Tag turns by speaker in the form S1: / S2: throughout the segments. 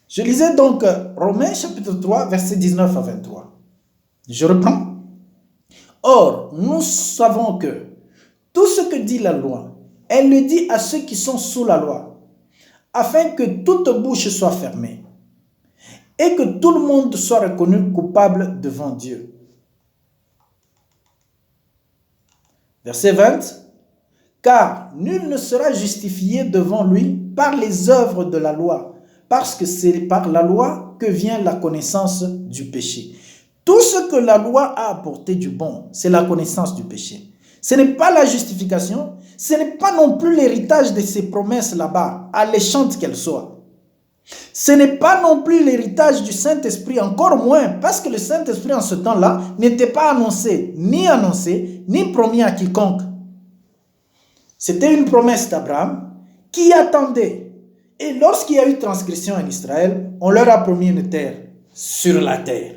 S1: Je lisais donc Romains chapitre 3, versets 19 à 23. Je reprends. Or, nous savons que tout ce que dit la loi, elle le dit à ceux qui sont sous la loi, afin que toute bouche soit fermée et que tout le monde soit reconnu coupable devant Dieu. Verset 20. Car nul ne sera justifié devant lui par les œuvres de la loi, parce que c'est par la loi que vient la connaissance du péché. Tout ce que la loi a apporté du bon, c'est la connaissance du péché. Ce n'est pas la justification, ce n'est pas non plus l'héritage de ces promesses là-bas, alléchantes qu'elles soient. Ce n'est pas non plus l'héritage du Saint-Esprit, encore moins, parce que le Saint-Esprit en ce temps-là n'était pas annoncé, ni promis à quiconque. C'était une promesse d'Abraham qui attendait. Et lorsqu'il y a eu transgression en Israël, on leur a promis une terre sur la terre.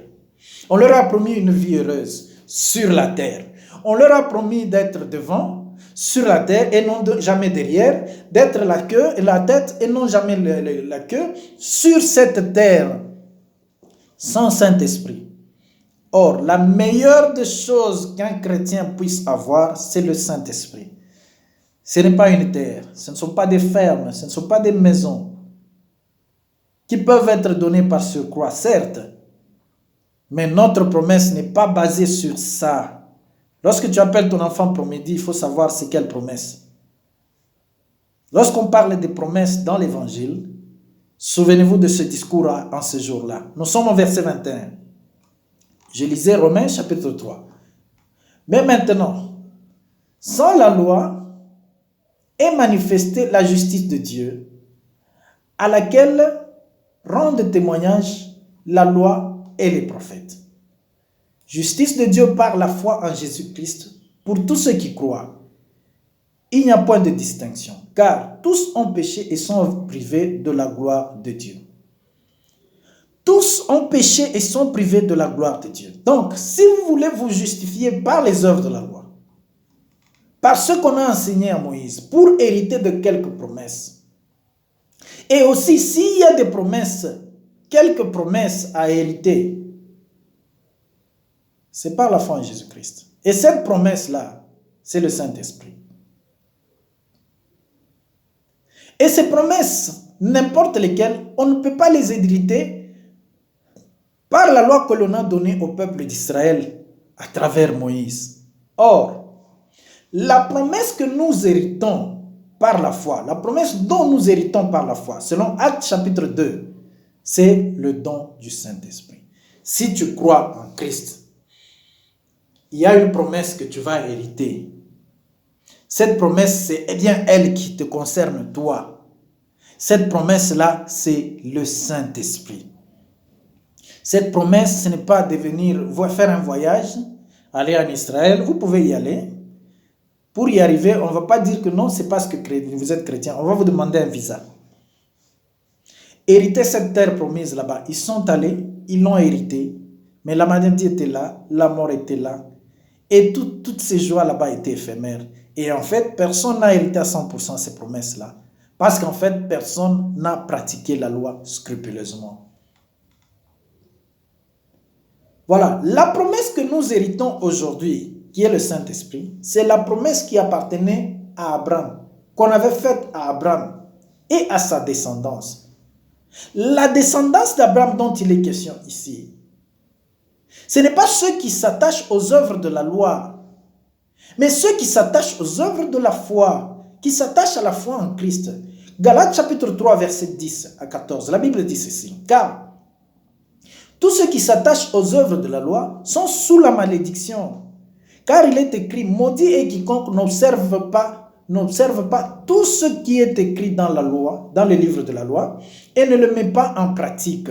S1: On leur a promis une vie heureuse sur la terre. On leur a promis d'être devant, sur la terre et non jamais derrière, d'être la queue et la tête et non jamais la queue sur cette terre sans Saint-Esprit. Or, la meilleure des choses qu'un chrétien puisse avoir, c'est le Saint-Esprit. Ce n'est pas une terre, ce ne sont pas des fermes, ce ne sont pas des maisons qui peuvent être données par surcroît, certes, mais notre promesse n'est pas basée sur ça. Lorsque tu appelles ton enfant promédie, il faut savoir c'est quelle promesse. Lorsqu'on parle des promesses dans l'évangile, souvenez-vous de ce discours en ce jour-là. Nous sommes au verset 21. Je lisais Romains chapitre 3. Mais maintenant, sans la loi, est manifestée la justice de Dieu, à laquelle rendent témoignage la loi et les prophètes. Justice de Dieu par la foi en Jésus-Christ pour tous ceux qui croient. Il n'y a point de distinction, car tous ont péché et sont privés de la gloire de Dieu. Tous ont péché et sont privés de la gloire de Dieu. Donc, si vous voulez vous justifier par les œuvres de la loi, par ce qu'on a enseigné à Moïse, pour hériter de quelques promesses. Et aussi, s'il y a des promesses, quelques promesses à hériter, c'est par la foi en Jésus-Christ. Et cette promesse-là, c'est le Saint-Esprit. Et ces promesses, n'importe lesquelles, on ne peut pas les hériter par la loi que l'on a donnée au peuple d'Israël à travers Moïse. Or, la promesse que nous héritons par la foi, la promesse dont nous héritons par la foi, selon Actes chapitre 2, c'est le don du Saint-Esprit. Si tu crois en Christ, il y a une promesse que tu vas hériter. Cette promesse, c'est bien elle qui te concerne toi. Cette promesse-là, c'est le Saint-Esprit. Cette promesse, ce n'est pas de venir faire un voyage, aller en Israël, vous pouvez y aller. Pour y arriver, on ne va pas dire que non, c'est parce que vous êtes chrétien. On va vous demander un visa. Hériter cette terre promise là-bas. Ils sont allés, ils l'ont hérité. Mais la maladie était là, la mort était là. Et toutes ces joies là-bas étaient éphémères. Et en fait, personne n'a hérité à 100% ces promesses-là. Parce qu'en fait, personne n'a pratiqué la loi scrupuleusement. Voilà, la promesse que nous héritons aujourd'hui, qui est le Saint-Esprit, c'est la promesse qui appartenait à Abraham, qu'on avait faite à Abraham et à sa descendance. La descendance d'Abraham dont il est question ici, ce n'est pas ceux qui s'attachent aux œuvres de la loi, mais ceux qui s'attachent aux œuvres de la foi, qui s'attachent à la foi en Christ. Galates chapitre 3, verset 10 à 14, la Bible dit ceci, car tous ceux qui s'attachent aux œuvres de la loi sont sous la malédiction. Car il est écrit, maudit est quiconque n'observe pas tout ce qui est écrit dans la loi, dans le livre de la loi, et ne le met pas en pratique.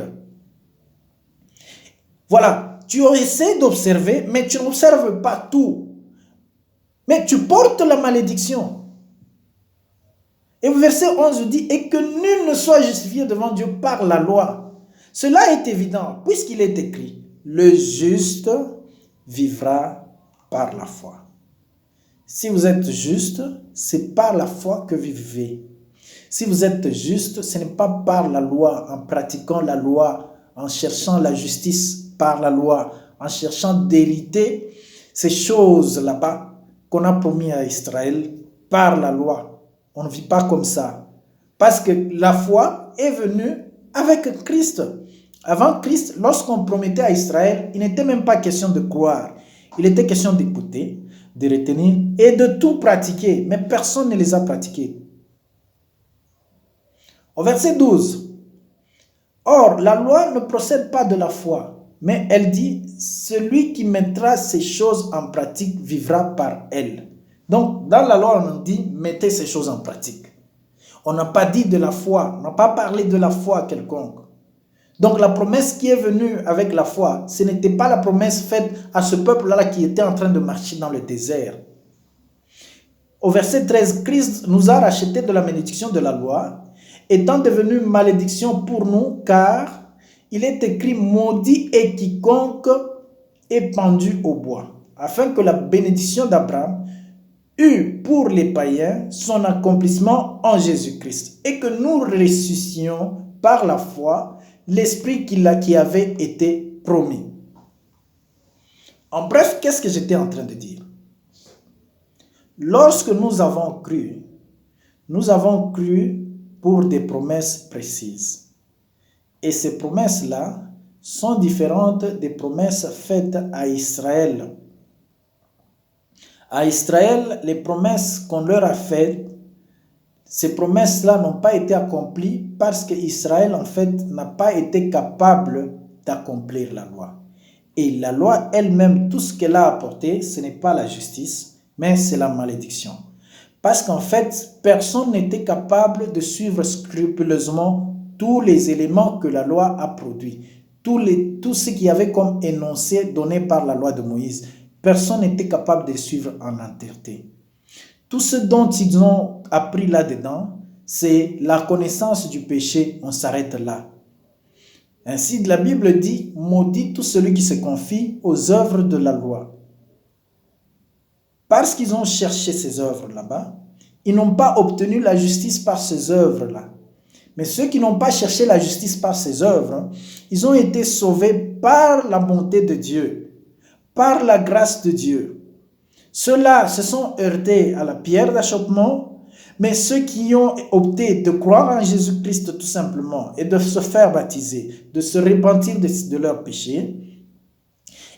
S1: Voilà, tu essaies d'observer, mais tu n'observes pas tout. Mais tu portes la malédiction. Et le verset 11 dit, et que nul ne soit justifié devant Dieu par la loi. Cela est évident, puisqu'il est écrit, le juste vivra par la foi. Si vous êtes juste, c'est par la foi que vous vivez. Si vous êtes juste, ce n'est pas par la loi, en pratiquant la loi, en cherchant la justice par la loi, en cherchant d'hériter ces choses là-bas qu'on a promis à Israël par la loi. On ne vit pas comme ça. Parce que la foi est venue avec Christ. Avant Christ, lorsqu'on promettait à Israël, il n'était même pas question de croire. Il était question d'écouter, de retenir et de tout pratiquer. Mais personne ne les a pratiqués. Au verset 12. Or, la loi ne procède pas de la foi, mais elle dit, celui qui mettra ces choses en pratique vivra par elle. Donc, dans la loi, on dit, mettez ces choses en pratique. On n'a pas dit de la foi, on n'a pas parlé de la foi quelconque. Donc la promesse qui est venue avec la foi, ce n'était pas la promesse faite à ce peuple-là qui était en train de marcher dans le désert. Au verset 13, Christ nous a rachetés de la malédiction de la loi, étant devenu malédiction pour nous, car il est écrit, maudit est quiconque est pendu au bois, afin que la bénédiction d'Abraham eut pour les païens son accomplissement en Jésus-Christ, et que nous ressuscitions par la foi l'esprit qui avait été promis. En bref, qu'est-ce que j'étais en train de dire? Lorsque nous avons cru pour des promesses précises. Et ces promesses-là sont différentes des promesses faites à Israël. À Israël, les promesses qu'on leur a faites, ces promesses-là n'ont pas été accomplies parce qu'Israël, en fait, n'a pas été capable d'accomplir la loi. Et la loi elle-même, tout ce qu'elle a apporté, ce n'est pas la justice, mais c'est la malédiction. Parce qu'en fait, personne n'était capable de suivre scrupuleusement tous les éléments que la loi a produits. Tout ce qu'il y avait comme énoncé donné par la loi de Moïse, personne n'était capable de suivre en entièreté. Tout ce dont ils ont appris là-dedans, c'est la connaissance du péché, on s'arrête là. Ainsi, la Bible dit, maudit tout celui qui se confie aux œuvres de la loi. Parce qu'ils ont cherché ces œuvres là-bas, ils n'ont pas obtenu la justice par ces œuvres-là. Mais ceux qui n'ont pas cherché la justice par ces œuvres, ils ont été sauvés par la bonté de Dieu, par la grâce de Dieu. Ceux-là se sont heurtés à la pierre d'achoppement, mais ceux qui ont opté de croire en Jésus-Christ tout simplement et de se faire baptiser, de se repentir de leurs péchés,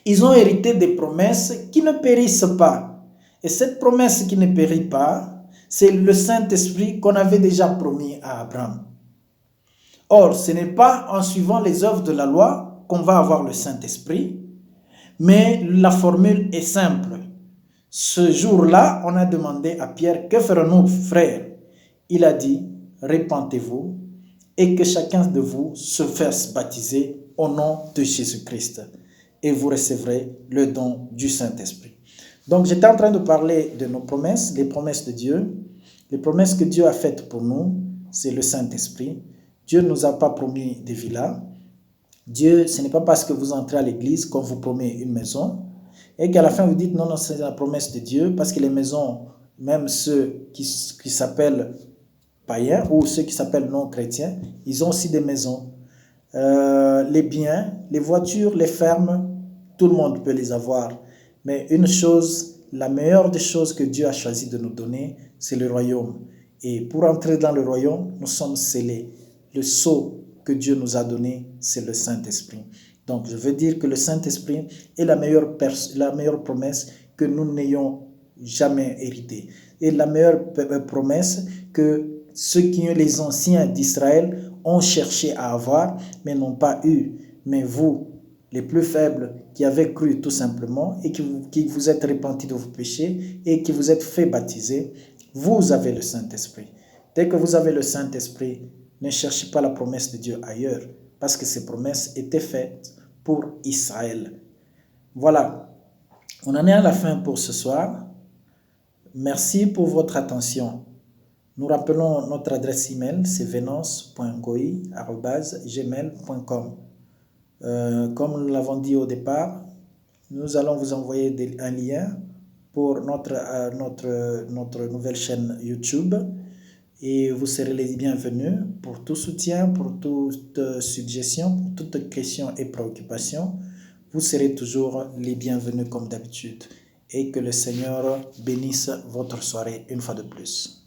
S1: ils ont hérité des promesses qui ne périssent pas. Et cette promesse qui ne périt pas, c'est le Saint-Esprit qu'on avait déjà promis à Abraham. Or, ce n'est pas en suivant les œuvres de la loi qu'on va avoir le Saint-Esprit, mais la formule est simple. Ce jour-là, on a demandé à Pierre, que ferons-nous, frère? Il a dit, repentez-vous et que chacun de vous se fasse baptiser au nom de Jésus-Christ et vous recevrez le don du Saint-Esprit. Donc, j'étais en train de parler de nos promesses, les promesses de Dieu. Les promesses que Dieu a faites pour nous, c'est le Saint-Esprit. Dieu ne nous a pas promis des villas. Dieu, ce n'est pas parce que vous entrez à l'église qu'on vous promet une maison et qu'à la fin vous dites non, c'est la promesse de Dieu, parce que les maisons, même ceux qui s'appellent païens ou ceux qui s'appellent non chrétiens, ils ont aussi des maisons. Les biens, les voitures, les fermes, tout le monde peut les avoir. Mais une chose, la meilleure des choses que Dieu a choisi de nous donner, c'est le royaume. Et pour entrer dans le royaume, nous sommes scellés. Le sceau que Dieu nous a donné, c'est le Saint-Esprit. Donc, je veux dire que le Saint-Esprit est la meilleure promesse que nous n'ayons jamais héritée. Et la meilleure promesse que ceux qui ont les anciens d'Israël ont cherché à avoir, mais n'ont pas eu. Mais vous, les plus faibles, qui avez cru tout simplement, et qui vous êtes repentis de vos péchés, et qui vous êtes fait baptiser, vous avez le Saint-Esprit. Dès que vous avez le Saint-Esprit, ne cherchez pas la promesse de Dieu ailleurs, parce que ces promesses étaient faites pour Israël. Voilà, on en est à la fin pour ce soir. Merci pour votre attention. Nous rappelons notre adresse email, c'est venance.goi@gmail.com. Comme nous l'avons dit au départ, nous allons vous envoyer un lien pour notre nouvelle chaîne YouTube. et vous serez les bienvenus pour tout soutien, pour toute suggestion, pour toute question et préoccupation. Vous serez toujours les bienvenus comme d'habitude et que le Seigneur bénisse votre soirée une fois de plus.